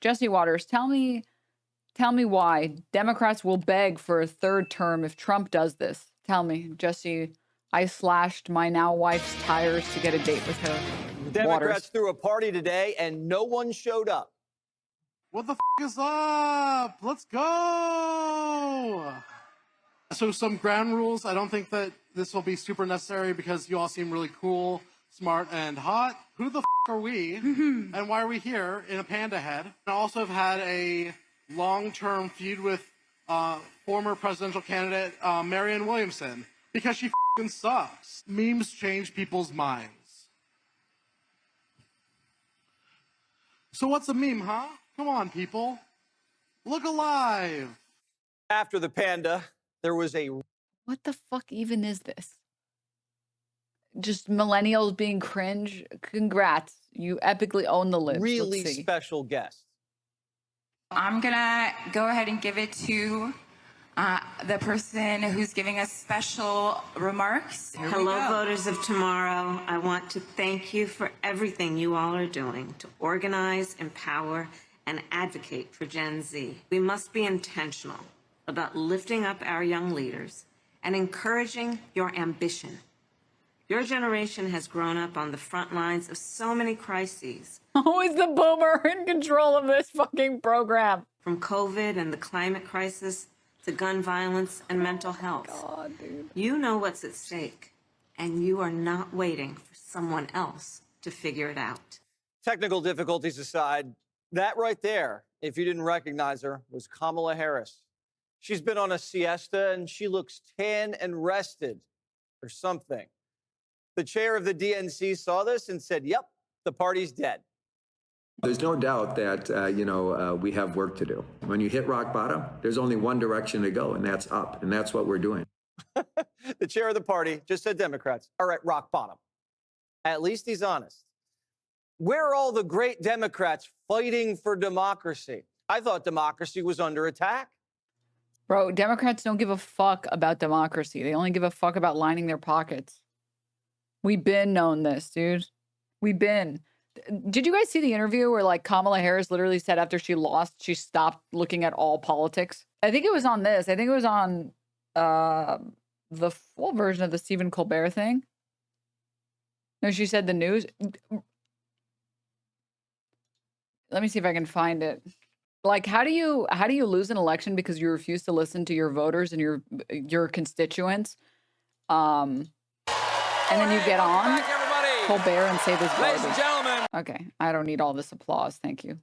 Jesse Waters, tell me why Democrats will beg for a third term if Trump does this. Tell me, Jesse. I slashed my now wife's tires to get a date with her. Democrats threw a party today and no one showed up. What the is up? Let's go! So some ground rules. I don't think that this will be super necessary because you all seem really cool, smart, and hot. Who the are we? And why are we here in a panda head? I also have had a long-term feud with former presidential candidate Marianne Williamson because she sucks. Memes change people's minds. So what's a meme, huh? Come on, people. Look alive. After the panda, there was a... What the fuck even is this? Just millennials being cringe? Congrats. You epically own the libs. really special guest. I'm gonna go ahead and give it to the person who's giving us special remarks. Hello, voters of tomorrow. I want to thank you for everything you all are doing to organize, empower, and advocate for Gen Z. We must be intentional about lifting up our young leaders and encouraging your ambition. Your generation has grown up on the front lines of so many crises. Always the boomer in control of this fucking program. From COVID and the climate crisis to gun violence and mental health. God, dude. You know what's at stake, and you are not waiting for someone else to figure it out. Technical difficulties aside, that right there, if you didn't recognize her, was Kamala Harris. She's been on a siesta and she looks tan and rested or something. The chair of the DNC saw this and said, yep, the party's dead. There's no doubt that, we have work to do. When you hit rock bottom, there's only one direction to go, and that's up. And that's what we're doing. The chair of the party just said Democrats are at rock bottom. At least he's honest. Where are all the great Democrats fighting for democracy? I thought democracy was under attack. Bro, Democrats don't give a fuck about democracy. They only give a fuck about lining their pockets. We've been known this, dude. We've been. Did you guys see the interview where like Kamala Harris literally said after she lost, she stopped looking at all politics? I think it was on this. I think it was on the full version of the Stephen Colbert thing. No, she said the news. Let me see if I can find it. Like, how do you lose an election because you refuse to listen to your voters and your constituents? And then you get on Colbert and say this garbage. Ladies and gentlemen. Okay, I don't need all this applause. Thank you.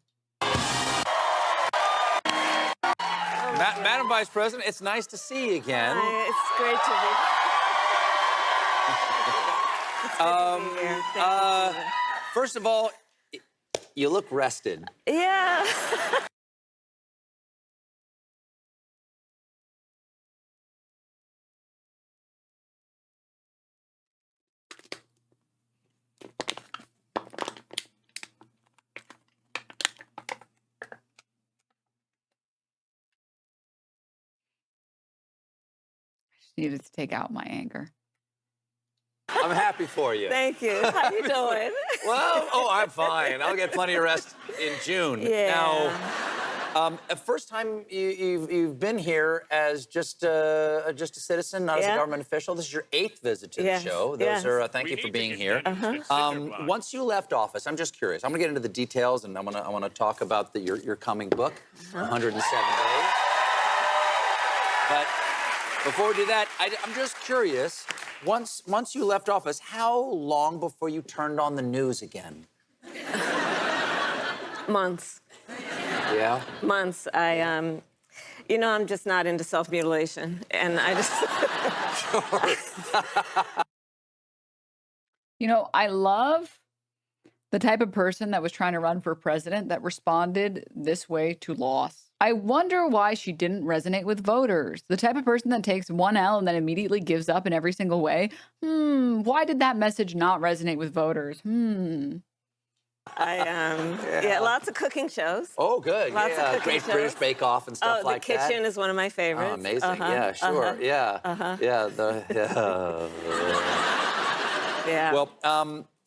Madam Vice President, it's nice to see you again. Hi, it's great to be here. Thank you. First of all, you look rested. Yeah. Needed to take out my anger. I'm happy for you. Thank you. How you doing? Well, I'm fine. I'll get plenty of rest in June. Yeah. Now, first time you've been here as just a citizen, not as a government official. This is your 8th visit to the show. Those are thank you for being here. Once you left office, I'm just curious. I'm gonna get into the details, and I wanna talk about your coming book, 107 Days. But before we do that, I'm just curious. Once you left office, how long before you turned on the news again? Months. Yeah? Months. I'm just not into self-mutilation, and I just... I love the type of person that was trying to run for president that responded this way to loss. I wonder why she didn't resonate with voters. The type of person that takes one L and then immediately gives up in every single way. Why did that message not resonate with voters? Lots of cooking shows. Oh, good. Lots of cooking Great shows. British Bake Off and stuff like that. The Kitchen is one of my favorites. Oh, amazing. Yeah, sure. Yeah. Yeah. Well,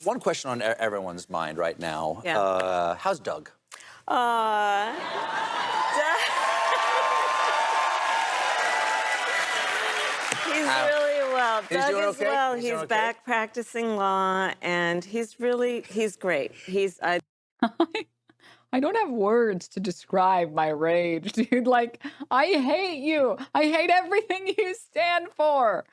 one question on everyone's mind right now. Yeah. How's Doug? Aw. He's really well. He's Doug doing is okay? well. He's He's doing okay? back practicing law, and he's great. I don't have words to describe my rage, dude. Like, I hate you. I hate everything you stand for.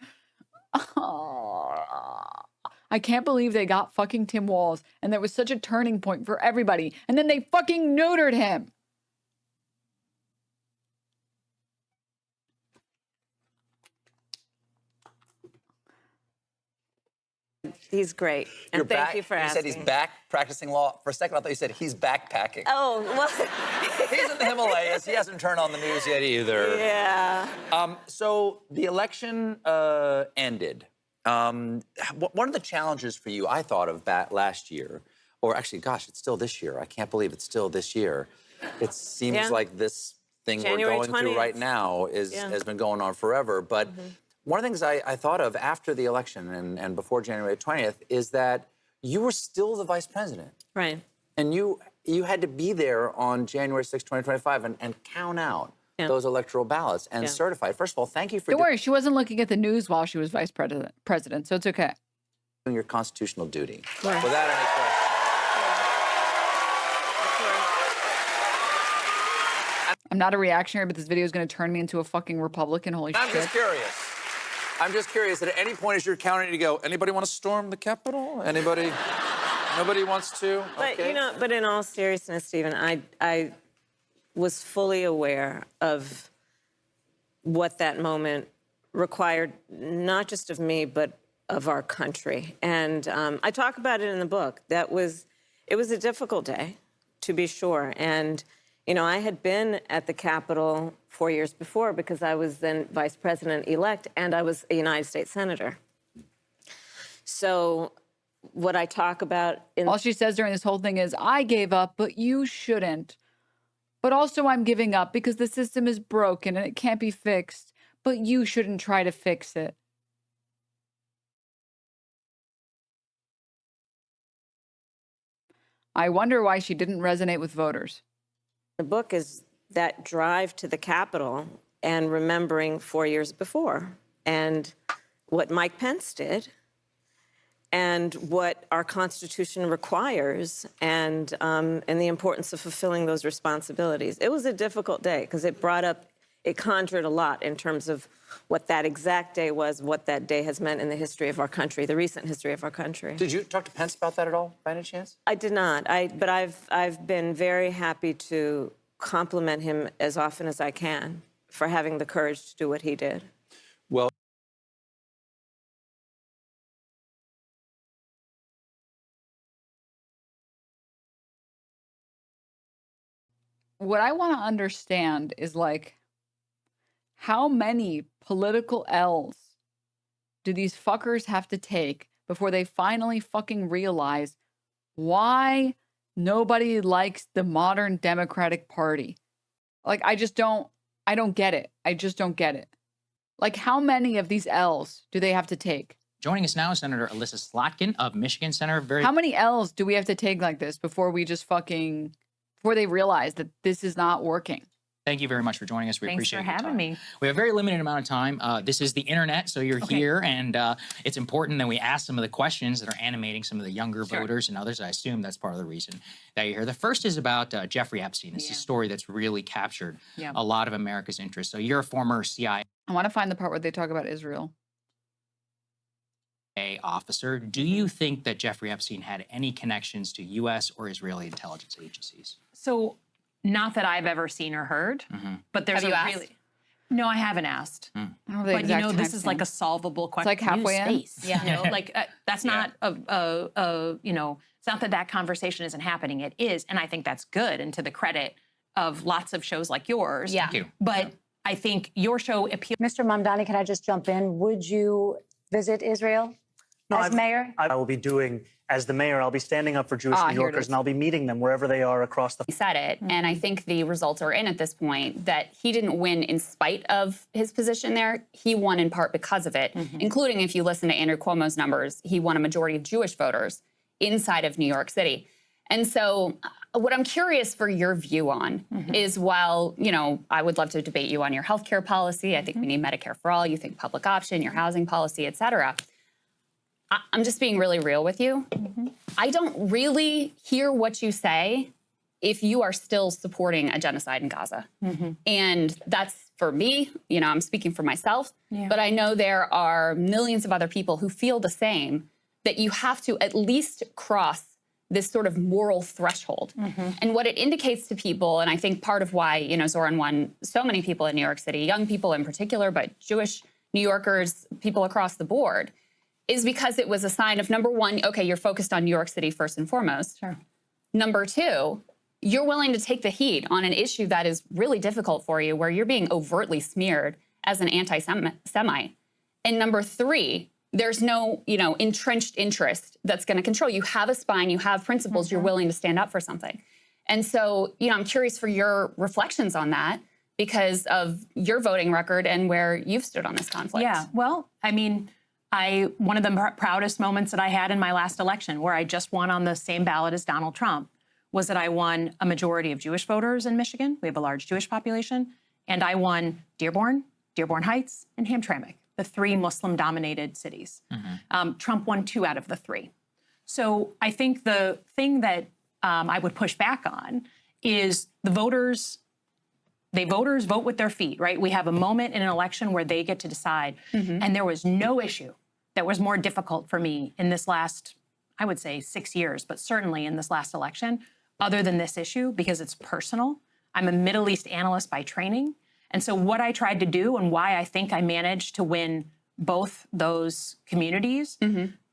I can't believe they got fucking Tim Walz, and that was such a turning point for everybody. And then they fucking neutered him. He's great. And thank you for asking. You said he's back practicing law. For a second, I thought you said he's backpacking. Oh, well. He's in the Himalayas. He hasn't turned on the news yet either. Yeah. So the election ended. One of the challenges for you, I thought of back last year, or actually, gosh, it's still this year. I can't believe it's still this year. It seems like this thing January we're going through 20th. right now has been going on forever. But one of the things I thought of after the election and before January 20th is that you were still the vice president. Right. And you had to be there on January 6, 2025 and count out those electoral ballots and certify. First of all, thank you for Don't worry, she wasn't looking at the news while she was vice president, so it's okay. doing your constitutional duty. Right. Without any question. I'm not a reactionary, but this video is going to turn me into a fucking Republican. Holy I'm shit. just curious. I'm just curious that at any point as you're counting to go, anybody want to storm the Capitol? Anybody? Nobody wants to? But, Okay. you know, but in all seriousness, Stephen, I was fully aware of what that moment required, not just of me, but of our country. And I talk about it in the book. It was a difficult day, to be sure. And, you know, I had been at the Capitol 4 years before because I was then vice president-elect and I was a United States senator. So what I talk about in All she says during this whole thing is, I gave up, but you shouldn't. But also I'm giving up because the system is broken and it can't be fixed. But you shouldn't try to fix it. I wonder why she didn't resonate with voters. the book is that drive to the Capitol and remembering 4 years before and what Mike Pence did and what our Constitution requires and the importance of fulfilling those responsibilities. It was a difficult day because it conjured a lot in terms of what that exact day was, what that day has meant in the history of our country, the recent history of our country. Did you talk to Pence about that at all, by any chance? I did not. But I've been very happy to compliment him as often as I can for having the courage to do what he did. Well, what I want to understand is, like, how many political L's do these fuckers have to take before they finally fucking realize why nobody likes the modern Democratic Party? Like, I don't get it. I just don't get it. Like, how many of these L's do they have to take? Joining us now is Senator Alyssa Slotkin of Michigan. Senator, How many L's do we have to take like this before they realize that this is not working? Thank you very much for joining us. We Thanks appreciate for your having time. me. We have a very limited amount of time. This is the internet, so you're here, and it's important that we ask some of the questions that are animating some of the younger voters and others. I assume that's part of the reason that you're here. The first is about Jeffrey Epstein. It's a story that's really captured a lot of America's interest. So you're a former CIA I want to find the part where they talk about Israel. officer. Do you think that Jeffrey Epstein had any connections to U.S. or Israeli intelligence agencies? So, not that I've ever seen or heard, but there's Have you a asked? really. No, I haven't asked. I don't know the But you exact know, this is like a timestamp. solvable question. like halfway in? Space, yeah. You know, like that's not you know, it's not that conversation isn't happening. It is, and I think that's good, and to the credit of lots of shows like yours. Yeah. Thank you. But I think your show appeals. Mr. Mamdani, can I just jump in? Would you visit Israel as mayor? I will be doing, as the mayor, I'll be standing up for Jewish New here it Yorkers, is. and I'll be meeting them wherever they are across the. He said it, and I think the results are in at this point that he didn't win in spite of his position there. He won in part because of it, including if you listen to Andrew Cuomo's numbers, he won a majority of Jewish voters inside of New York City. And so what I'm curious for your view on is, while, you know, I would love to debate you on your healthcare policy. I think we need Medicare for all. You think public option, your housing policy, et cetera. I'm just being really real with you. I don't really hear what you say if you are still supporting a genocide in Gaza. And that's, for me, you know, I'm speaking for myself, but I know there are millions of other people who feel the same, that you have to at least cross this sort of moral threshold. And what it indicates to people, and I think part of why, you know, Zoran won so many people in New York City, young people in particular, but Jewish New Yorkers, people across the board, is because it was a sign of, number one, okay, you're focused on New York City first and foremost. Number two, you're willing to take the heat on an issue that is really difficult for you, where you're being overtly smeared as an anti-Semite. And number three, there's no, you know, entrenched interest that's going to control. You have a spine, you have principles, you're willing to stand up for something. And so, you know, I'm curious for your reflections on that, because of your voting record and where you've stood on this conflict. Yeah, well, I mean, one of the proudest moments that I had in my last election, where I just won on the same ballot as Donald Trump, was that I won a majority of Jewish voters in Michigan. We have a large Jewish population. And I won Dearborn, Dearborn Heights, and Hamtramck, the 3 Muslim-dominated cities. Trump won 2 out of the 3. So I think the thing that I would push back on is the voters vote with their feet, right? We have a moment in an election where they get to decide. And there was no issue that was more difficult for me in this last, I would say, 6 years, but certainly in this last election, other than this issue, because it's personal. I'm a Middle East analyst by training. And so what I tried to do, and why I think I managed to win both those communities,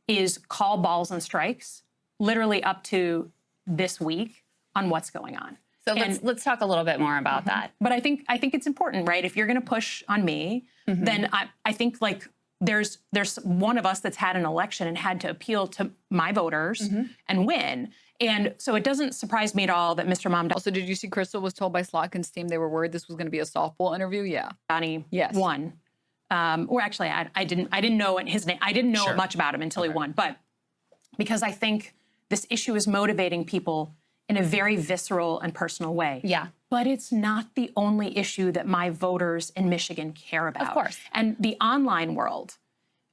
is call balls and strikes, literally up to this week, on what's going on. So let's talk a little bit more about that. But I think it's important, right? If you're going to push on me, then I think, like, there's one of us that's had an election and had to appeal to my voters and win. And so it doesn't surprise me at all that Mr. Mom. Also, did you see Crystal was told by Slotkin's team they were worried this was going to be a softball interview? Yeah. Donnie Yes. won. Or actually, I didn't know his name. I didn't know much about him until he won. But because I think this issue is motivating people in a very visceral and personal way. Yeah. But it's not the only issue that my voters in Michigan care about. Of course. And the online world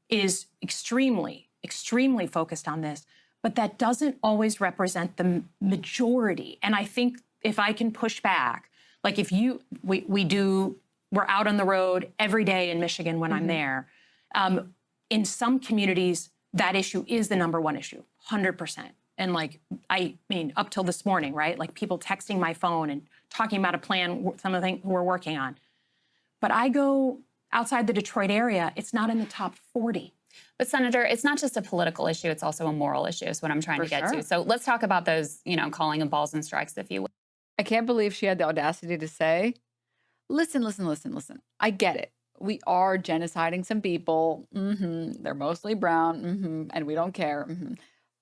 is extremely, extremely focused on this. But that doesn't always represent the majority. And I think if I can push back, like if we're out on the road every day in Michigan when I'm there. In some communities, that issue is the number one issue, 100%. And like, I mean, up till this morning, right? Like people texting my phone and talking about a plan, some of the things we're working on. But I go outside the Detroit area, it's not in the top 40. But Senator, it's not just a political issue, it's also a moral issue is what I'm trying to get to. So let's talk about those, you know, calling them balls and strikes, if you will. I can't believe she had the audacity to say, listen. I get it. We are genociding some people. They're mostly brown. And we don't care.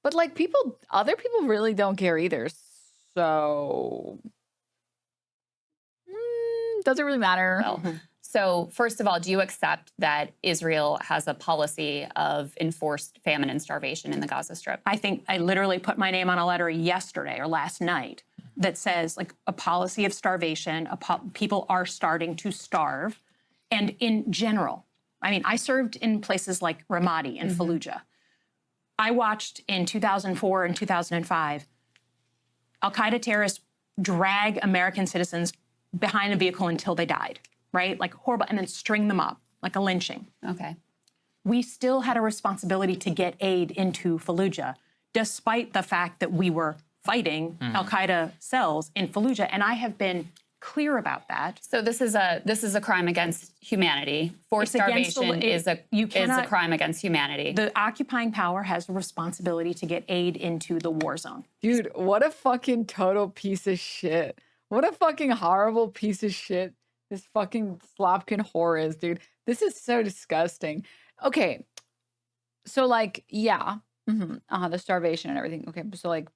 But like other people really don't care either. So doesn't really matter. Well, so first of all, do you accept that Israel has a policy of enforced famine and starvation in the Gaza Strip? I think I literally put my name on a letter yesterday or last night that says, like, a policy of starvation, people are starting to starve. And in general, I mean, I served in places like Ramadi and Fallujah. I watched in 2004 and 2005, al-Qaeda terrorists drag American citizens behind a vehicle until they died, right? Like horrible, and then string them up like a lynching. Okay. We still had a responsibility to get aid into Fallujah, despite the fact that we were fighting al-Qaeda cells in Fallujah. And I have been clear about that. So this is a crime against humanity. Forced starvation is a crime against humanity. The occupying power has a responsibility to get aid into the war zone. Dude, what a fucking total piece of shit. What a fucking horrible piece of shit this fucking Slotkin whore is, dude. This is so disgusting. Okay, so like, yeah, the starvation and everything. Okay, so like,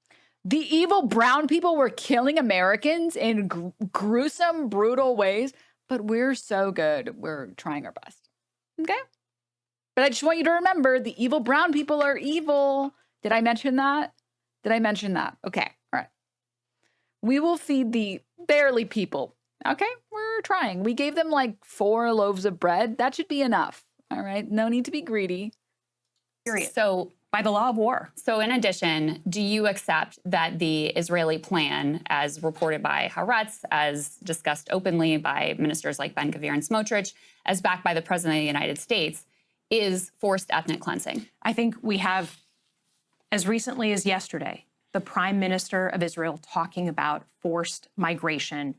the evil brown people were killing Americans in gruesome, brutal ways, but we're so good. We're trying our best. Okay? But I just want you to remember, the evil brown people are evil. Did I mention that? Okay, all right. We will feed the barely people. Okay, we're trying. We gave them like 4 loaves of bread. That should be enough. All right, no need to be greedy. Period. So, by the law of war. So in addition, do you accept that the Israeli plan, as reported by Haaretz, as discussed openly by ministers like Ben-Gvir and Smotrich, as backed by the President of the United States, is forced ethnic cleansing? I think we have, as recently as yesterday, the Prime Minister of Israel talking about forced migration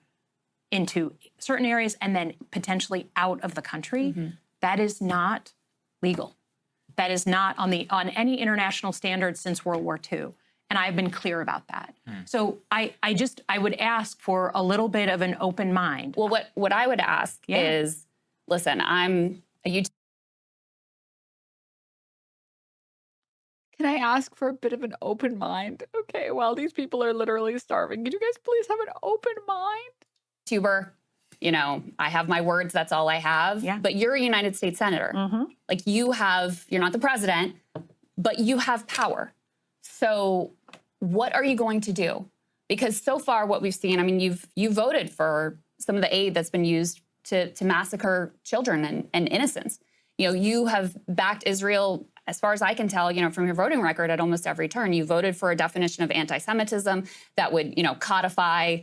into certain areas and then potentially out of the country. That is not legal. That is not on any international standard since World War II. And I've been clear about that. So I would ask for a little bit of an open mind. Well, what I would ask is, listen, I'm a YouTube. Can I ask for a bit of an open mind? Okay, well, these people are literally starving. Could you guys please have an open mind? YouTuber, you know, I have my words, that's all I have. Yeah. But you're a United States Senator. Like you're not the president, but you have power. So what are you going to do? Because so far what we've seen, I mean, you voted for some of the aid that's been used to massacre children and innocents. You know, you have backed Israel, as far as I can tell, you know, from your voting record at almost every turn. You voted for a definition of anti-Semitism that would, you know, codify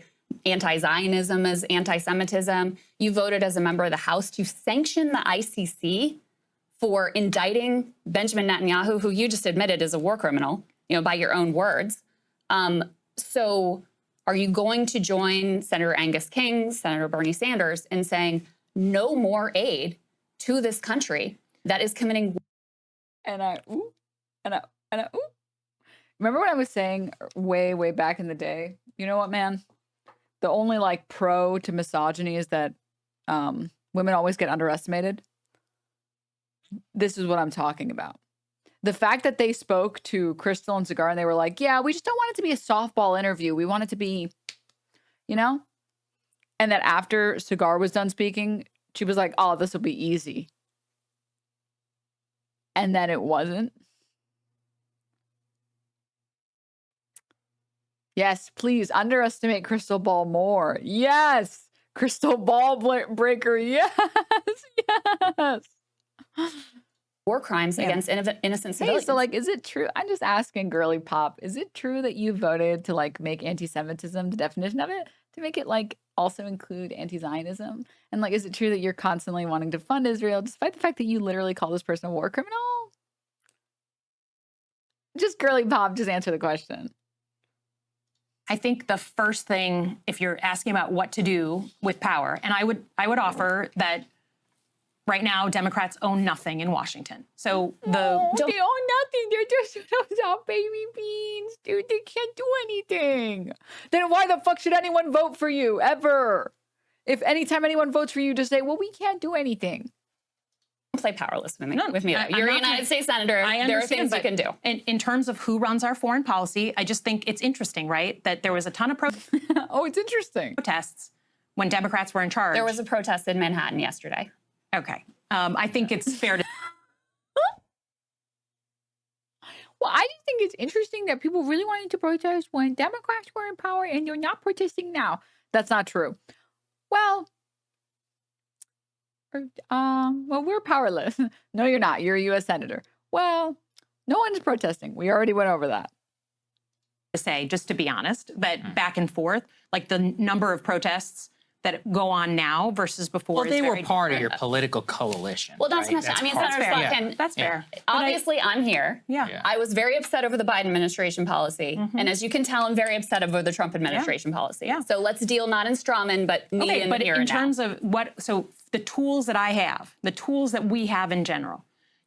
anti-Zionism as anti-Semitism. You voted as a member of the House to sanction the ICC for indicting Benjamin Netanyahu, who you just admitted is a war criminal, you know, by your own words. So are you going to join Senator Angus King, Senator Bernie Sanders in saying no more aid to this country that is committing? Remember when I was saying way, way back in the day, you know what, man? The only like pro to misogyny is that women always get underestimated. This is what I'm talking about. The fact that they spoke to Crystal and Cigar and they were like, yeah, we just don't want it to be a softball interview. We want it to be, you know? And that after Cigar was done speaking, she was like, oh, this will be easy. And then it wasn't. Yes, please underestimate Crystal Ball more. Yes, Crystal Ball breaker. Yes, yes. War crimes against innocent civilians. Hey, so like, is it true? I'm just asking, girly pop. Is it true that you voted to like make anti-Semitism the definition of it, to make it like also include anti-Zionism? And like, is it true that you're constantly wanting to fund Israel, despite the fact that you literally call this person a war criminal? Just girly pop. Just answer the question. I think the first thing, if you're asking about what to do with power, and I would offer that right now Democrats own nothing in Washington. So they own nothing. They're just baby beans, dude. They can't do anything. Then why the fuck should anyone vote for you ever? If anytime anyone votes for you, just say, well, we can't do anything. Play powerless with me. You're a United States Senator. There are things you can do. In terms of who runs our foreign policy, I just think it's interesting, right? That there was a ton of oh, it's interesting. Protests when Democrats were in charge. There was a protest in Manhattan yesterday. Okay. I think it's fair to... Well, I just think it's interesting that people really wanted to protest when Democrats were in power and you're not protesting now. That's not true. Well, we're powerless. No, you're not. You're a U.S. Senator. Well, no one's protesting. We already went over that. To say, just to be honest, that back and forth, like the number of protests that go on now versus before. Well, they were part of your political coalition. Well, not so much. I mean, Senator Slotkin, that's fair. Obviously, I'm here. Yeah. I was very upset over the Biden administration policy. And as you can tell, I'm very upset over the Trump administration policy. Yeah. So let's deal not in strawman, but me and but here in and terms now. of what, so the tools that I have, the tools that we have in general,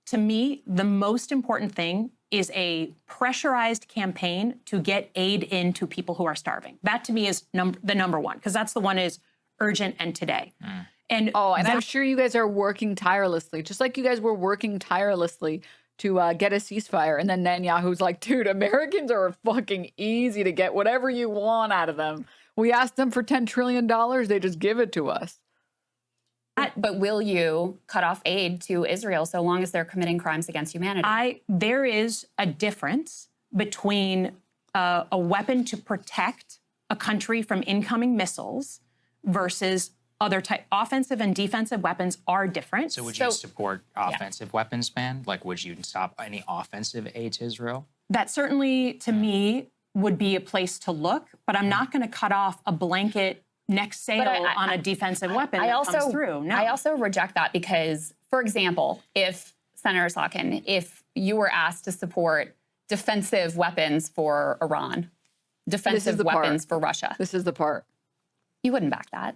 to me, the most important thing is a pressurized campaign to get aid into people who are starving. That to me is the number one, because that's the one is urgent and today. And I'm sure you guys are working tirelessly, just like you guys were working tirelessly to get a ceasefire. And then Netanyahu's like, dude, Americans are fucking easy to get whatever you want out of them. We asked them for $10 trillion. They just give it to us. But will you cut off aid to Israel so long as they're committing crimes against humanity? There is a difference between a weapon to protect a country from incoming missiles versus other type. Offensive and defensive weapons are different. So would you support offensive weapons ban? Like, would you stop any offensive aid to Israel? That certainly, to me, would be a place to look, but I'm not going to cut off a blanket next sale on a defensive weapon that comes through. No. I also reject that because, for example, if Senator Slotkin, if you were asked to support defensive weapons for Iran, defensive weapons for Russia. This is the part. You wouldn't back that.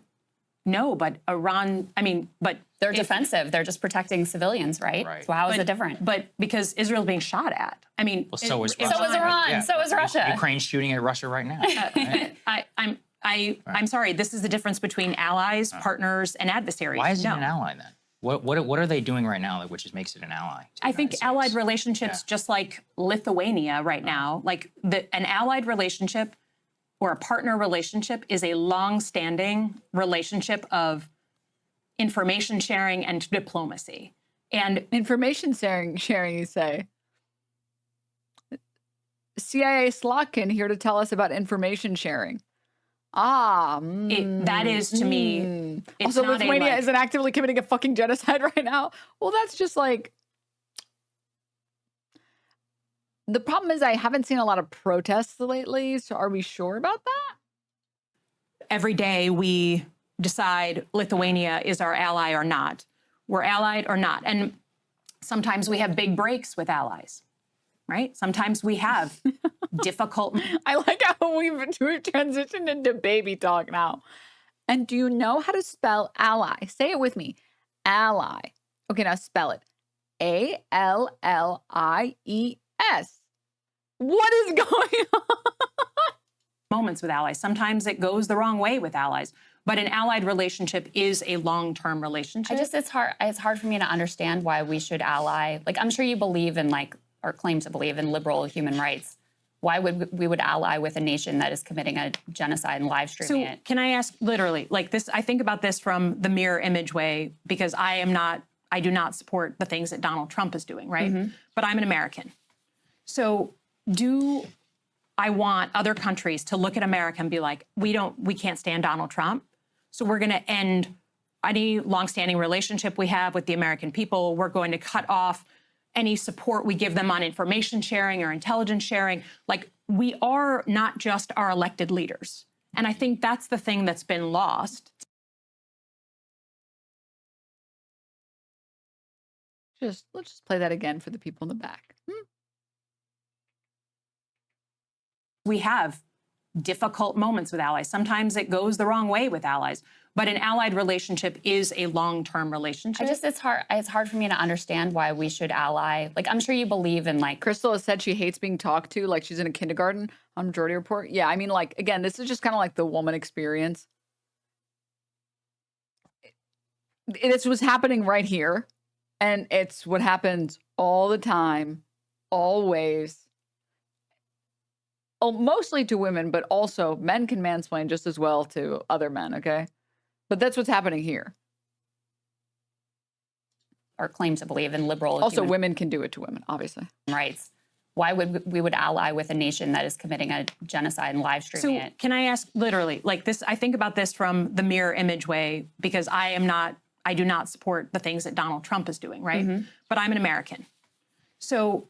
No, but Iran, I mean, but they're defensive. They're just protecting civilians, right? So how is it different? But because Israel's being shot at. I mean, well, so is Russia. So is Iran. Yeah. So is Russia. Ukraine's shooting at Russia right now. I'm sorry. This is the difference between allies, partners, and adversaries. Why is it an ally then? What are they doing right now, which makes it an ally? I think allied relationships, just like Lithuania right now, like an allied relationship or a partner relationship is a long-standing relationship of information sharing and diplomacy. And information sharing, you say? CIA Slotkin here to tell us about information sharing. That is, to me, it's also Lithuania isn't actively committing a fucking genocide right now. Well, that's just like, the problem is I haven't seen a lot of protests lately. So are we sure about that? Every day we decide Lithuania is our ally or not. We're allied or not. And sometimes we have big breaks with allies, right? Sometimes we have difficult. I like how we've transitioned into baby talk now. And do you know how to spell ally? Say it with me. Ally. Okay, now spell it. A-L-L-I-E-S. What is going on? Moments with allies. Sometimes it goes the wrong way with allies. But an allied relationship is a long-term relationship. It's hard for me to understand why we should ally. Like, I'm sure you believe in, like, or claim to believe in liberal human rights. Why would we ally with a nation that is committing a genocide and live streaming it? Can I ask, literally, like this, I think about this from the mirror image way, because I do not support the things that Donald Trump is doing, right? But I'm an American. So do I want other countries to look at America and be like, we can't stand Donald Trump, so we're going to end any longstanding relationship we have with the American people. We're going to cut off any support we give them on information sharing or intelligence sharing. Like, we are not just our elected leaders. And I think that's the thing that's been lost. Let's just play that again for the people in the back. We have difficult moments with allies. Sometimes it goes the wrong way with allies. But an allied relationship is a long-term relationship. It's hard for me to understand why we should ally. Like, I'm sure you believe in, like... Crystal has said she hates being talked to, like she's in a kindergarten on Majority Report. Yeah, I mean, like, again, this is just kind of like the woman experience. This was happening right here. And it's what happens all the time, always. Oh, mostly to women, but also men can mansplain just as well to other men, okay? But that's what's happening here. Or claim to believe in liberal also, women can do it to women, obviously. Rights. Why would we ally with a nation that is committing a genocide and live streaming it? Can I ask, literally, like this, I think about this from the mirror image way, because I do not support the things that Donald Trump is doing, right? But I'm an American. So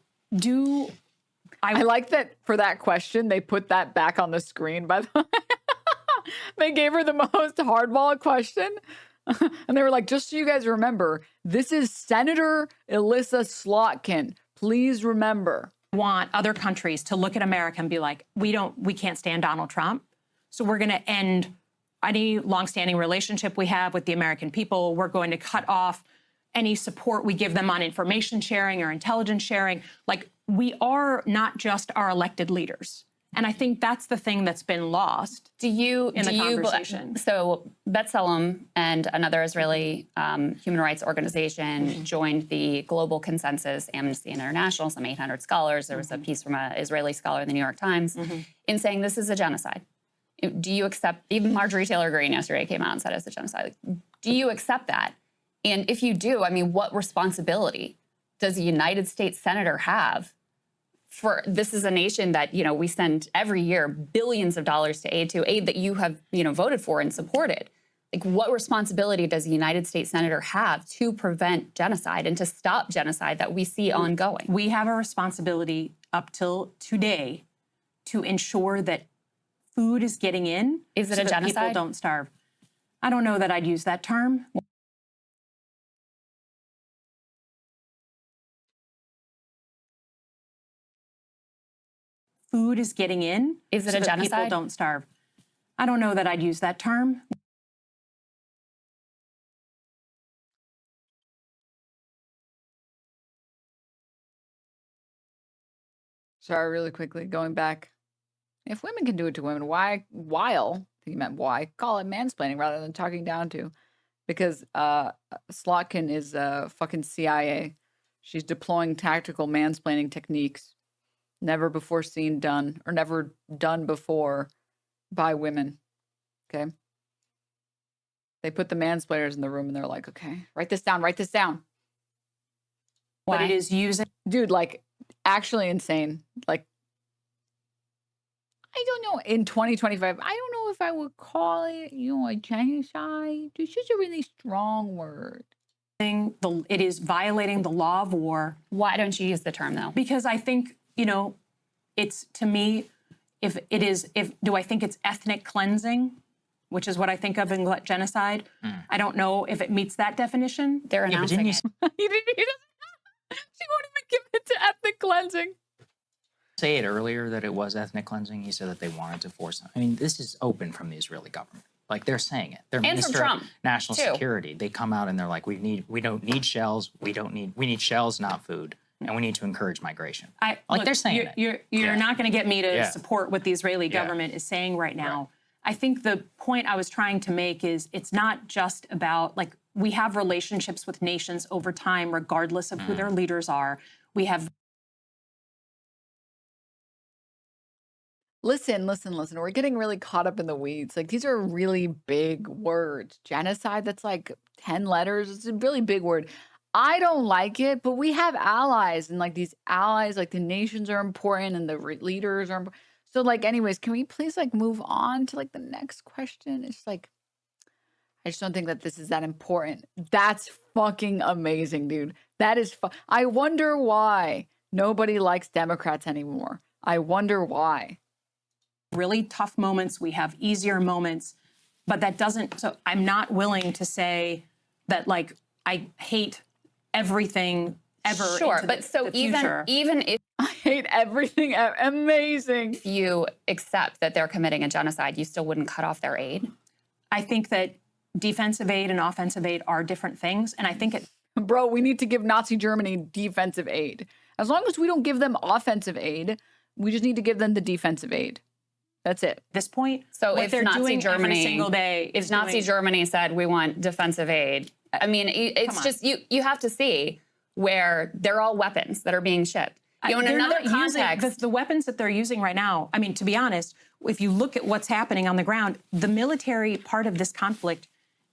I like that for that question, they put that back on the screen, by the way. They gave her the most hardball question. And they were like, just so you guys remember, this is Senator Elissa Slotkin. Please remember. I want other countries to look at America and be like, we can't stand Donald Trump, so we're going to end any longstanding relationship we have with the American people. We're going to cut off any support we give them on information sharing or intelligence sharing. Like, we are not just our elected leaders. And I think that's the thing that's been lost in the conversation. So B'Tselem and another Israeli human rights organization joined the global consensus, Amnesty International, some 800 scholars. There was a piece from an Israeli scholar in the New York Times in saying this is a genocide. Do you accept, even Marjorie Taylor Greene yesterday came out and said it's a genocide. Do you accept that? And if you do, I mean, what responsibility does a United States senator have this is a nation that, we send every year billions of dollars to aid that you have, voted for and supported. Like, what responsibility does a United States senator have to prevent genocide and to stop genocide that we see ongoing? We have a responsibility up till today to ensure that food is getting in. Is it so a that genocide? People don't starve. I don't know that I'd use that term. Food is getting in. Is it so a that genocide? People don't starve. I don't know that I'd use that term. Sorry, really quickly, going back. If women can do it to women, why, I think you meant why, call it mansplaining rather than talking down to? Because Slotkin is fucking CIA. She's deploying tactical mansplaining techniques never before seen done, or never done before by women. Okay? They put the mansplainers in the room and they're like, okay, write this down, write this down. But Why? it is using. Dude, like, actually insane. Like, I don't know, in 2025, I don't know if I would call it, a genocide. It's just a really strong word. It is violating the law of war. Why don't you use the term, though? Because I think, it's, to me, do I think it's ethnic cleansing, which is what I think of in genocide? I don't know if it meets that definition. They're announcing it. She won't even give it to ethnic cleansing. Say it earlier that it was ethnic cleansing. He said that they wanted to force it. I mean, this is open from the Israeli government. Like, they're saying it. Their Minister of National Security. They come out and they're like, we don't need shells. We need shells, not food. And we need to encourage migration. Look, they're saying you're not going to get me to support what the Israeli government is saying right now. Right. I think the point I was trying to make is it's not just about, like, we have relationships with nations over time, regardless of who their leaders are. We have. Listen. We're getting really caught up in the weeds. Like, these are really big words. Genocide, that's like 10 letters. It's a really big word. I don't like it, but we have allies, and like these allies, like the nations are important and the leaders are important. So, like, anyways, can we please like move on to like the next question? It's like, I just don't think that this is that important. That's fucking amazing, dude. That is I wonder why nobody likes Democrats anymore. I wonder why. Really tough moments. We have easier moments, but that doesn't. So I'm not willing to say that, like, I hate everything ever. Sure, but so even if I hate everything, amazing. If you accept that they're committing a genocide, you still wouldn't cut off their aid? I think that defensive aid and offensive aid are different things, and I think it. Bro, we need to give Nazi Germany defensive aid. As long as we don't give them offensive aid, we just need to give them the defensive aid. That's it. This point. So what if they're Nazi doing Germany, every single day, if Nazi Germany said we want defensive aid, I mean, it's just you have to see where they're all weapons that are being shipped. In another context, the weapons that they're using right now. I mean, to be honest, if you look at what's happening on the ground, the military part of this conflict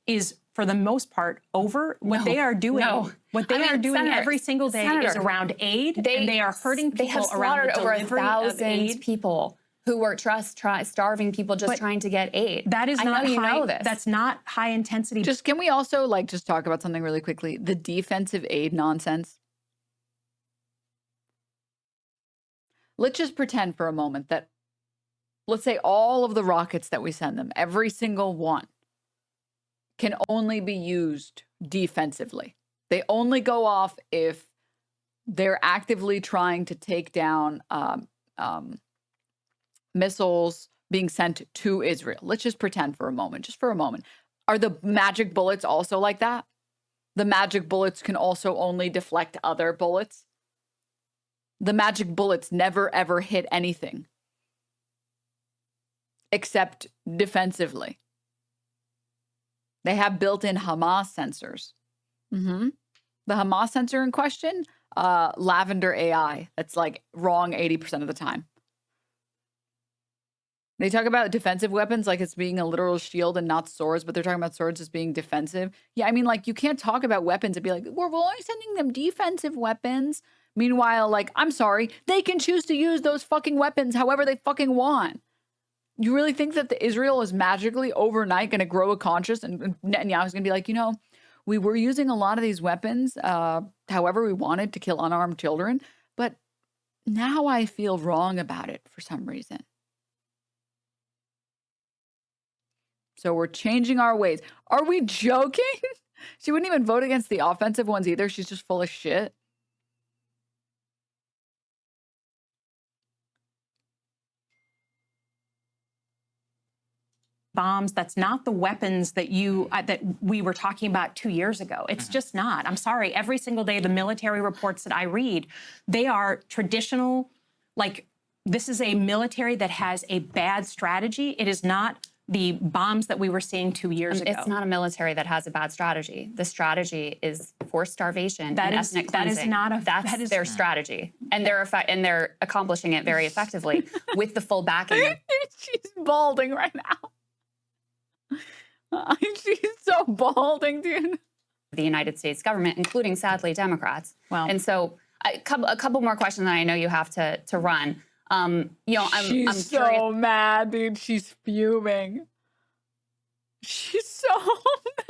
is, for the most part, over. What they are doing, every single day is around aid, and they are hurting people. They have around slaughtered the over delivery 1,000 people who were starving people just trying to get aid. That is not this. That's not high intensity. Just can we also just talk about something really quickly? The defensive aid nonsense. Let's just pretend for a moment that, let's say all of the rockets that we send them, every single one, can only be used defensively. They only go off if they're actively trying to take down missiles being sent to Israel. Let's just pretend for a moment, just for a moment. Are the magic bullets also like that? The magic bullets can also only deflect other bullets. The magic bullets never ever hit anything except defensively. They have built-in Hamas sensors. The Hamas sensor in question, lavender AI. That's like wrong 80% of the time. They talk about defensive weapons like it's being a literal shield and not swords, but they're talking about swords as being defensive. Yeah, I mean, like, you can't talk about weapons and be like, we're only sending them defensive weapons Meanwhile, like, I'm sorry, they can choose to use those fucking weapons however they fucking want. You really think that Israel is magically overnight going to grow a conscience and Netanyahu's going to be like, you know, we were using a lot of these weapons however we wanted to kill unarmed children, but now I feel wrong about it for some reason. So we're changing our ways. Are we joking? She wouldn't even vote against the offensive ones either. She's just full of shit. Bombs, that's not the weapons that that we were talking about 2 years ago. It's just not. I'm sorry. Every single day, the military reports that I read, they are traditional, like, this is a military that has a bad strategy. It is not the bombs that we were seeing 2 years ago. It's not a military that has a bad strategy. The strategy is forced starvation and ethnic cleansing. That is not a... That's their strategy. And they're accomplishing it very effectively with the full backing of... She's balding right now. She's so balding, dude. The United States government, including, sadly, Democrats. Well, and so a couple more questions that I know you have to run. You know, I'm so mad, dude. She's fuming. She's so mad.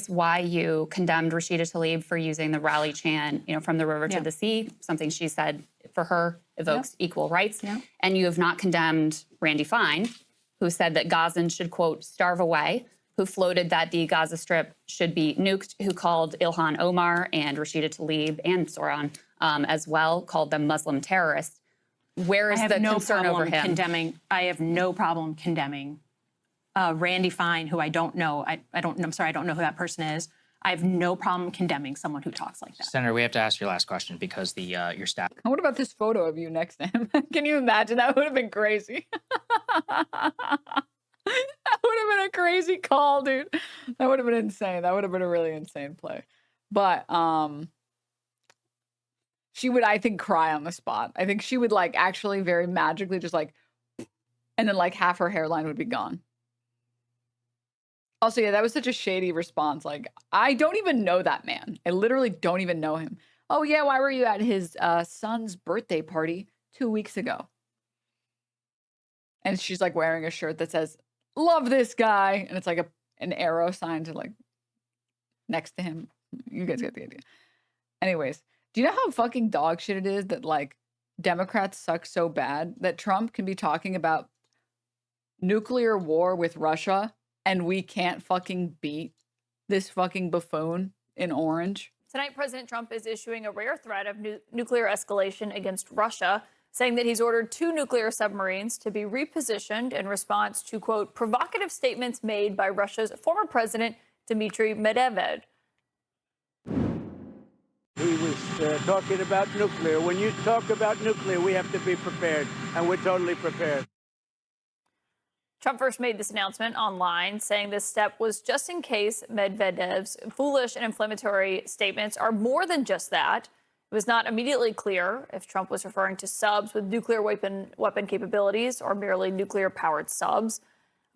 Why you condemned Rashida Tlaib for using the rally chant, you know, from the river to the sea, something she said for her evokes equal rights. And you have not condemned Randy Fine, who said that Gazans should, quote, starve away, who floated that the Gaza Strip should be nuked, who called Ilhan Omar and Rashida Tlaib and Soran as well, called them Muslim terrorists. Where is the concern over him? I have no problem condemning Randy Fine, who I don't know. I'm sorry, I don't know who that person is. I have no problem condemning someone who talks like that. Senator, we have to ask your last question because your staff. What about this photo of you next to him? Can you imagine? That would have been crazy. That would have been a crazy call, dude. That would have been insane. That would have been a really insane play. But she would, I think, cry on the spot. I think she would, like, actually very magically just, like, and then, like, half her hairline would be gone. Also, yeah, that was such a shady response. Like, I don't even know that man. I literally don't even know him. Oh, yeah, why were you at his son's birthday party 2 weeks ago? And she's, like, wearing a shirt that says, love this guy. And it's, like, an arrow sign to, like, next to him. You guys get the idea. Anyways, do you know how fucking dog shit it is that, like, Democrats suck so bad that Trump can be talking about nuclear war with Russia and we can't fucking beat this fucking buffoon in orange? Tonight, President Trump is issuing a rare threat of nuclear escalation against Russia, saying that he's ordered 2 nuclear submarines to be repositioned in response to, quote, provocative statements made by Russia's former president, Dmitry Medvedev. He was talking about nuclear. When you talk about nuclear, we have to be prepared, and we're totally prepared. Trump first made this announcement online, saying this step was just in case Medvedev's foolish and inflammatory statements are more than just that. It was not immediately clear if Trump was referring to subs with nuclear weapon capabilities or merely nuclear-powered subs.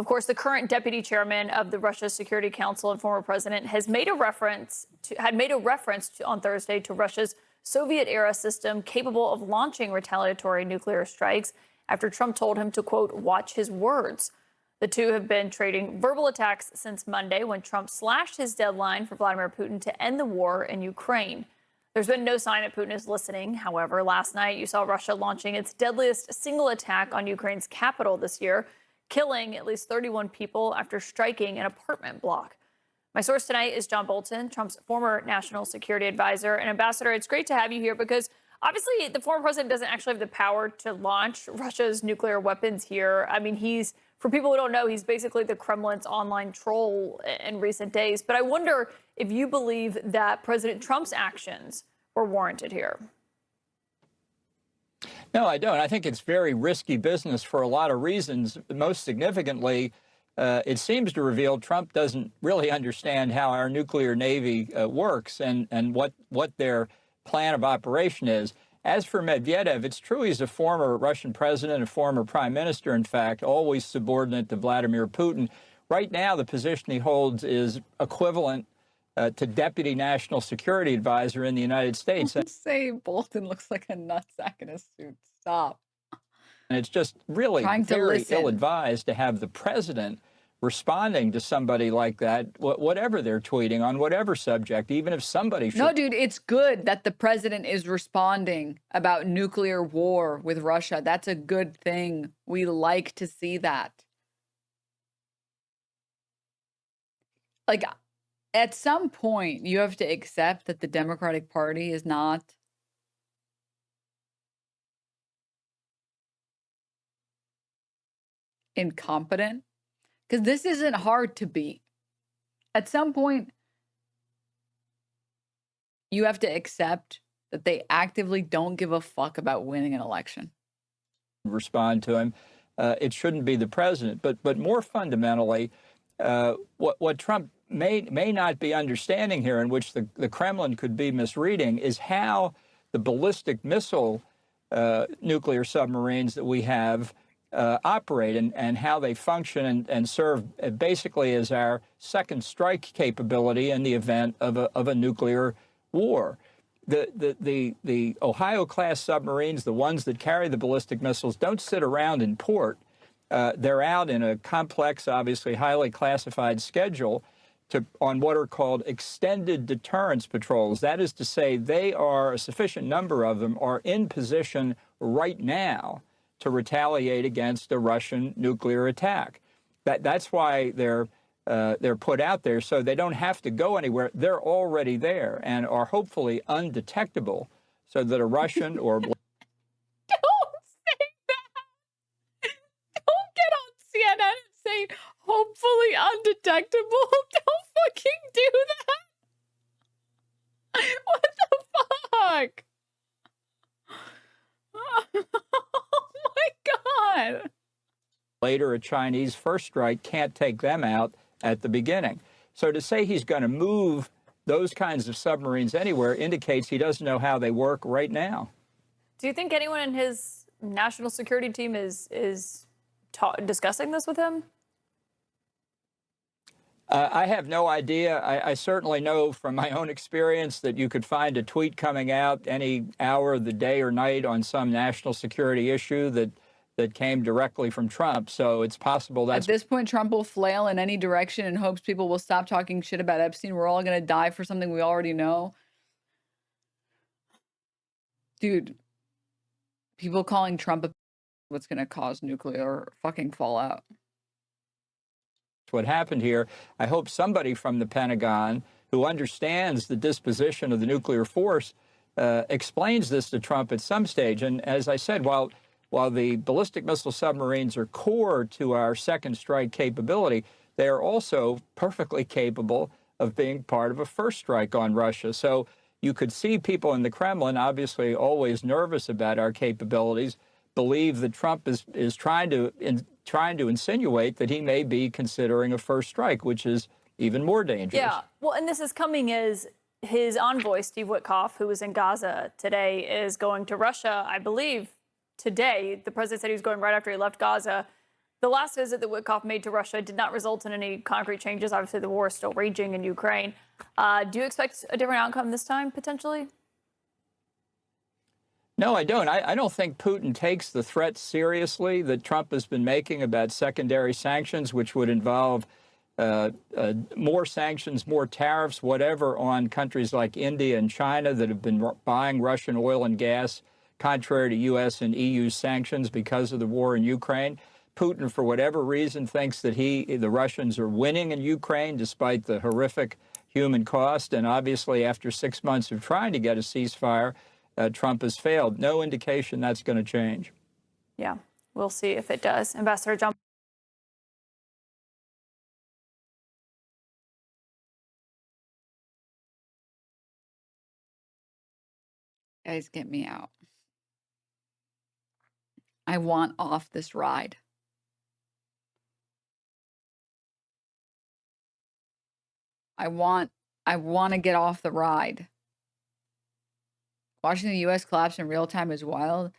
Of course, the current deputy chairman of the Russia Security Council and former president had made a reference on Thursday to Russia's Soviet-era system capable of launching retaliatory nuclear strikes after Trump told him to, quote, watch his words. The two have been trading verbal attacks since Monday when Trump slashed his deadline for Vladimir Putin to end the war in Ukraine. There's been no sign that Putin is listening. However, last night you saw Russia launching its deadliest single attack on Ukraine's capital this year, killing at least 31 people after striking an apartment block. My source tonight is John Bolton, Trump's former national security advisor. And Ambassador, it's great to have you here because obviously the former president doesn't actually have the power to launch Russia's nuclear weapons here. I mean, for people who don't know, he's basically the Kremlin's online troll in recent days. But I wonder if you believe that President Trump's actions were warranted here. No, I don't. I think it's very risky business for a lot of reasons. Most significantly, it seems to reveal Trump doesn't really understand how our nuclear navy works and what their plan of operation is. As for Medvedev, it's true he's a former Russian president, a former prime minister, in fact, always subordinate to Vladimir Putin. Right now, the position he holds is equivalent to Deputy National Security Advisor in the United States. Don't say Bolton looks like a nutsack in a suit. Stop. And it's just really very ill-advised to have the president responding to somebody like that, whatever they're tweeting on whatever subject, even if somebody should. No, dude, it's good that the president is responding about nuclear war with Russia. That's a good thing. We like to see that. Like, at some point, you have to accept that the Democratic Party is not incompetent, because this isn't hard to beat. At some point, you have to accept that they actively don't give a fuck about winning an election. Respond to him. It shouldn't be the president. But more fundamentally, what Trump may not be understanding here, in which the Kremlin could be misreading, is how the ballistic missile nuclear submarines that we have operate and how they function and serve basically as our second strike capability in the event of a nuclear war. The Ohio-class submarines, the ones that carry the ballistic missiles, don't sit around in port. They're out in a complex, obviously highly classified schedule on what are called extended deterrence patrols. That is to say, a sufficient number of them are in position right now to retaliate against a Russian nuclear attack. That's why they're put out there, so they don't have to go anywhere. They're already there and are hopefully undetectable, so that a Russian or Don't say that. Don't get on CNN and say hopefully undetectable. Don't fucking do that. What the fuck? Oh my God. later a Chinese first strike can't take them out at the beginning. So to say he's going to move those kinds of submarines anywhere indicates he doesn't know how they work right now. Do you think anyone in his national security team is discussing this with him? I have no idea. I certainly know from my own experience that you could find a tweet coming out any hour of the day or night on some national security issue that came directly from Trump. So it's possible that's... At this point, Trump will flail in any direction and hopes people will stop talking shit about Epstein. We're all going to die for something we already know. Dude, people calling Trump what's going to cause nuclear fucking fallout. What happened here. I hope somebody from the Pentagon who understands the disposition of the nuclear force explains this to Trump at some stage. And as I said, while the ballistic missile submarines are core to our second strike capability, they are also perfectly capable of being part of a first strike on Russia. So you could see people in the Kremlin, obviously always nervous about our capabilities, believe that Trump is trying to insinuate that he may be considering a first strike, which is even more dangerous. Yeah, well, and this is coming as his envoy, Steve Witkoff, who was in Gaza today, is going to Russia, I believe, today. The president said he was going right after he left Gaza. The last visit that Witkoff made to Russia did not result in any concrete changes. Obviously, the war is still raging in Ukraine. Do you expect a different outcome this time, potentially? No, I don't. I don't think Putin takes the threat seriously that Trump has been making about secondary sanctions, which would involve more sanctions, more tariffs, whatever, on countries like India and China that have been buying Russian oil and gas, contrary to U.S. and EU sanctions because of the war in Ukraine. Putin, for whatever reason, thinks that the Russians are winning in Ukraine despite the horrific human cost. And obviously, after 6 months of trying to get a ceasefire, Trump has failed. No indication that's going to change. Yeah, we'll see if it does. Ambassador John. Guys, get me out. I want off this ride. I want to get off the ride. Watching the U.S. collapse in real time is wild.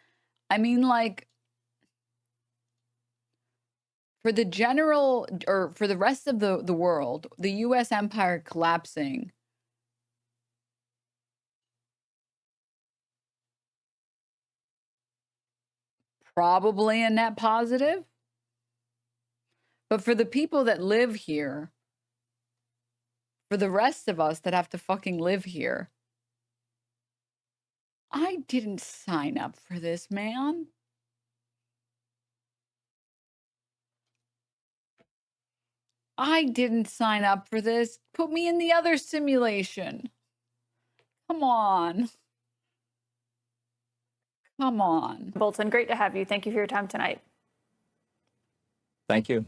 I mean, like, for the general, or for the rest of the world, the U.S. empire collapsing probably a net positive. But for the people that live here, for the rest of us that have to fucking live here, I didn't sign up for this, man. I didn't sign up for this. Put me in the other simulation. Come on. Come on. Bolton, great to have you. Thank you for your time tonight. Thank you.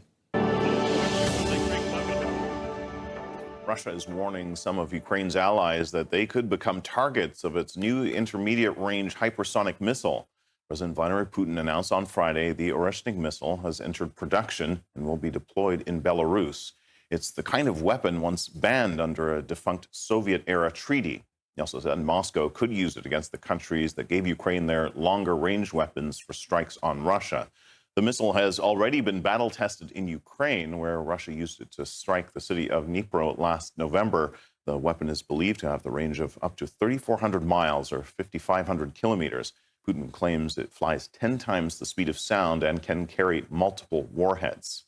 Russia is warning some of Ukraine's allies that they could become targets of its new intermediate-range hypersonic missile. President Vladimir Putin announced on Friday the Oreshnik missile has entered production and will be deployed in Belarus. It's the kind of weapon once banned under a defunct Soviet-era treaty. He also said Moscow could use it against the countries that gave Ukraine their longer-range weapons for strikes on Russia. The missile has already been battle-tested in Ukraine, where Russia used it to strike the city of Dnipro last November. The weapon is believed to have the range of up to 3,400 miles or 5,500 kilometers. Putin claims it flies 10 times the speed of sound and can carry multiple warheads.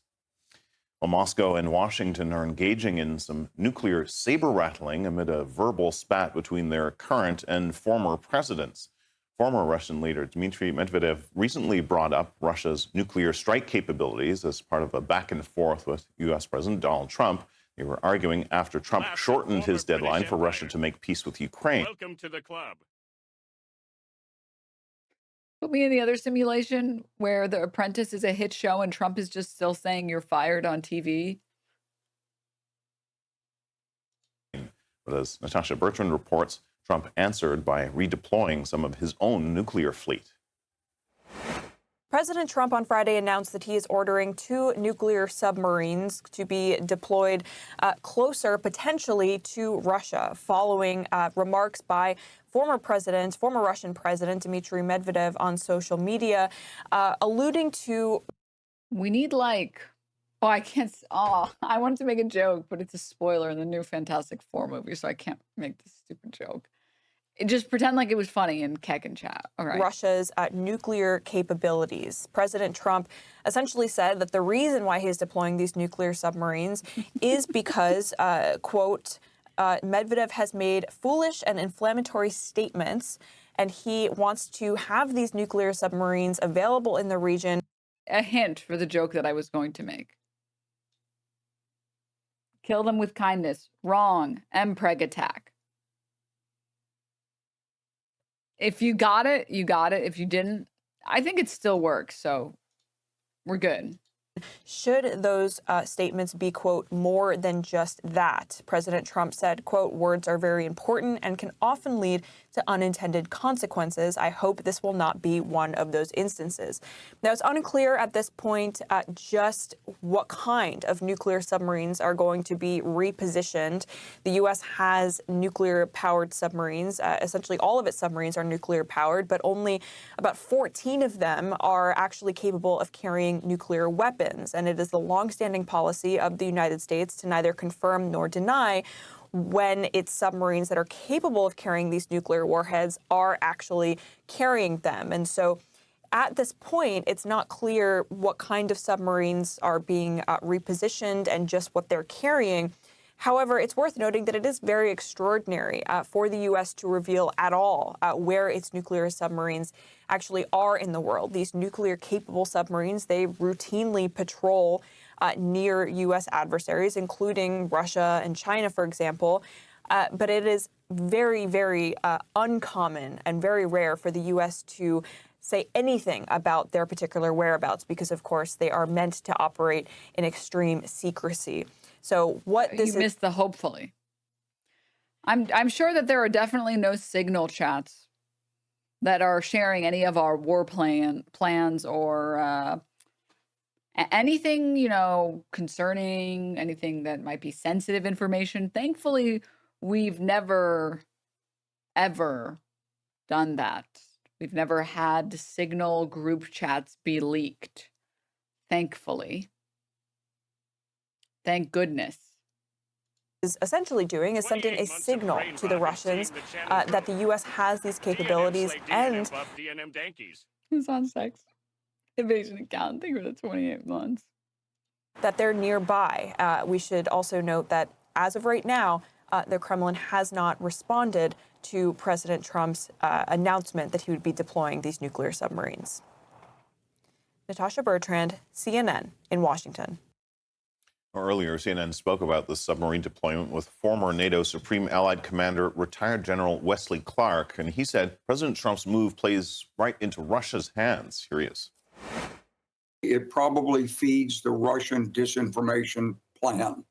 Well, Moscow and Washington are engaging in some nuclear saber-rattling amid a verbal spat between their current and former presidents. Former Russian leader Dmitry Medvedev recently brought up Russia's nuclear strike capabilities as part of a back-and-forth with U.S. President Donald Trump. They were arguing after Trump shortened his deadline for Russia to make peace with Ukraine. Welcome to the club. Put me in the other simulation where The Apprentice is a hit show and Trump is just still saying you're fired on TV. But as Natasha Bertrand reports, Trump answered by redeploying some of his own nuclear fleet. President Trump on Friday announced that he is ordering 2 nuclear submarines to be deployed closer, potentially, to Russia, following remarks by former Russian President Dmitry Medvedev on social media, alluding to... We need I wanted to make a joke, but it's a spoiler in the new Fantastic Four movie, so I can't make this stupid joke. Just pretend like it was funny in Keck and chat. All right. Russia's nuclear capabilities. President Trump essentially said that the reason why he's deploying these nuclear submarines is because, quote, Medvedev has made foolish and inflammatory statements, and he wants to have these nuclear submarines available in the region. A hint for the joke that I was going to make. Kill them with kindness. Wrong. MPreg attack. If you got it, you got it. If you didn't, I think it still works. So we're good. Should those statements be, quote, more than just that? President Trump said, quote, words are very important and can often lead to unintended consequences. I hope this will not be one of those instances. Now, it's unclear at this point just what kind of nuclear submarines are going to be repositioned. The U.S. has nuclear-powered submarines. Essentially, all of its submarines are nuclear-powered, but only about 14 of them are actually capable of carrying nuclear weapons. And it is the longstanding policy of the United States to neither confirm nor deny when its submarines that are capable of carrying these nuclear warheads are actually carrying them. And so at this point, it's not clear what kind of submarines are being repositioned and just what they're carrying. However, it's worth noting that it is very extraordinary for the U.S. to reveal at all where its nuclear submarines actually are in the world. These nuclear-capable submarines, they routinely patrol near U.S. adversaries, including Russia and China, for example. But it is very, very uncommon and very rare for the U.S. to say anything about their particular whereabouts because, of course, they are meant to operate in extreme secrecy. So what this you missed the hopefully. I'm sure that there are definitely no signal chats that are sharing any of our war plans or anything, concerning anything that might be sensitive information. Thankfully, we've never, ever done that. We've never had signal group chats be leaked. Thankfully. Thank goodness. Is essentially doing is sending a signal to the Russians that the U.S. has these capabilities and It's on sex. evasion accounting for the 28 months. That they're nearby. We should also note that as of right now, the Kremlin has not responded to President Trump's announcement that he would be deploying these nuclear submarines. Natasha Bertrand, CNN in Washington. Earlier, CNN spoke about the submarine deployment with former NATO Supreme Allied Commander, retired General Wesley Clark, and he said President Trump's move plays right into Russia's hands. Here he is. It probably feeds the Russian disinformation plan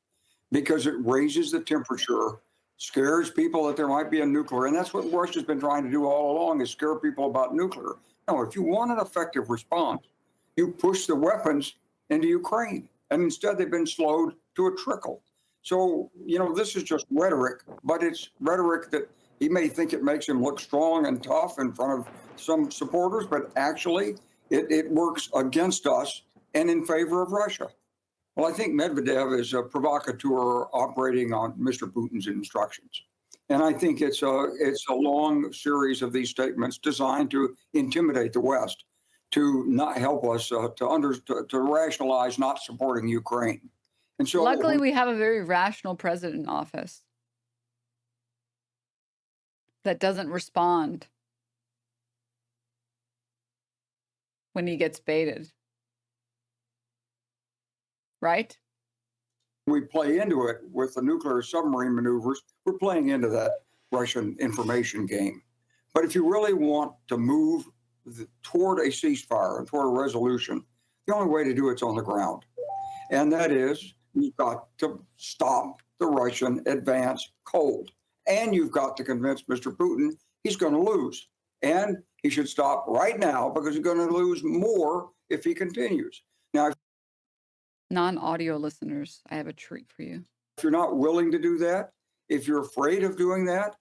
because it raises the temperature, scares people that there might be a nuclear, and that's what Russia's been trying to do all along, is scare people about nuclear. No, if you want an effective response, you push the weapons into Ukraine, and instead they've been slowed to a trickle. So, this is just rhetoric, but it's rhetoric that he may think it makes him look strong and tough in front of some supporters, but actually it works against us and in favor of Russia. Well, I think Medvedev is a provocateur operating on Mr. Putin's instructions. And I think it's a long series of these statements designed to intimidate the West, to not help us to rationalize not supporting Ukraine. And so, luckily, we have a very rational president in office that doesn't respond when he gets baited. Right? We play into it with the nuclear submarine maneuvers. We're playing into that Russian information game. But if you really want to move toward a ceasefire and toward a resolution, the only way to do it's on the ground. And that is, you've got to stop the Russian advance cold. And you've got to convince Mr. Putin he's going to lose. And he should stop right now because he's going to lose more if he continues. Now, non-audio listeners, I have a treat for you. If you're not willing to do that, if you're afraid of doing that,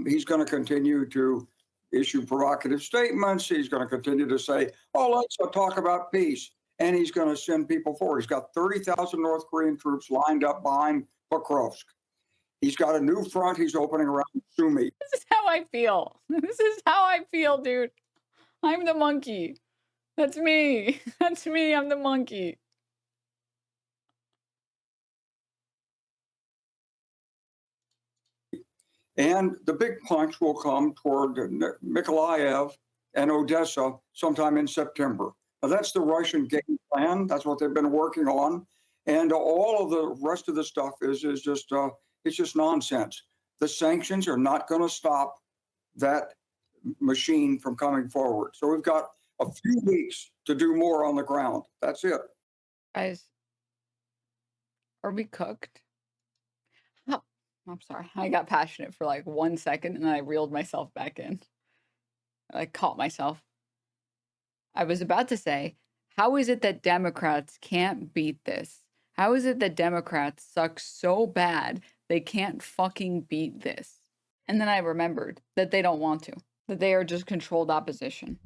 he's going to continue to issue provocative statements. He's going to continue to say, let's talk about peace. And he's going to send people forward. He's got 30,000 North Korean troops lined up behind Pokrovsk. He's got a new front he's opening around Sumy. This is how I feel. This is how I feel, dude. I'm the monkey. That's me. That's me. I'm the monkey. And the big punch will come toward Mykolaiv and Odessa sometime in September. Now, that's the Russian game plan. That's what they've been working on. And all of the rest of the stuff is just it's just nonsense. The sanctions are not going to stop that machine from coming forward. So we've got a few weeks to do more on the ground. That's it. Guys, are we cooked? Oh, I'm sorry. I got passionate for like 1 second and then I reeled myself back in. I caught myself. I was about to say, how is it that Democrats can't beat this? How is it that Democrats suck so bad they can't fucking beat this? And then I remembered that they don't want to, that they are just controlled opposition.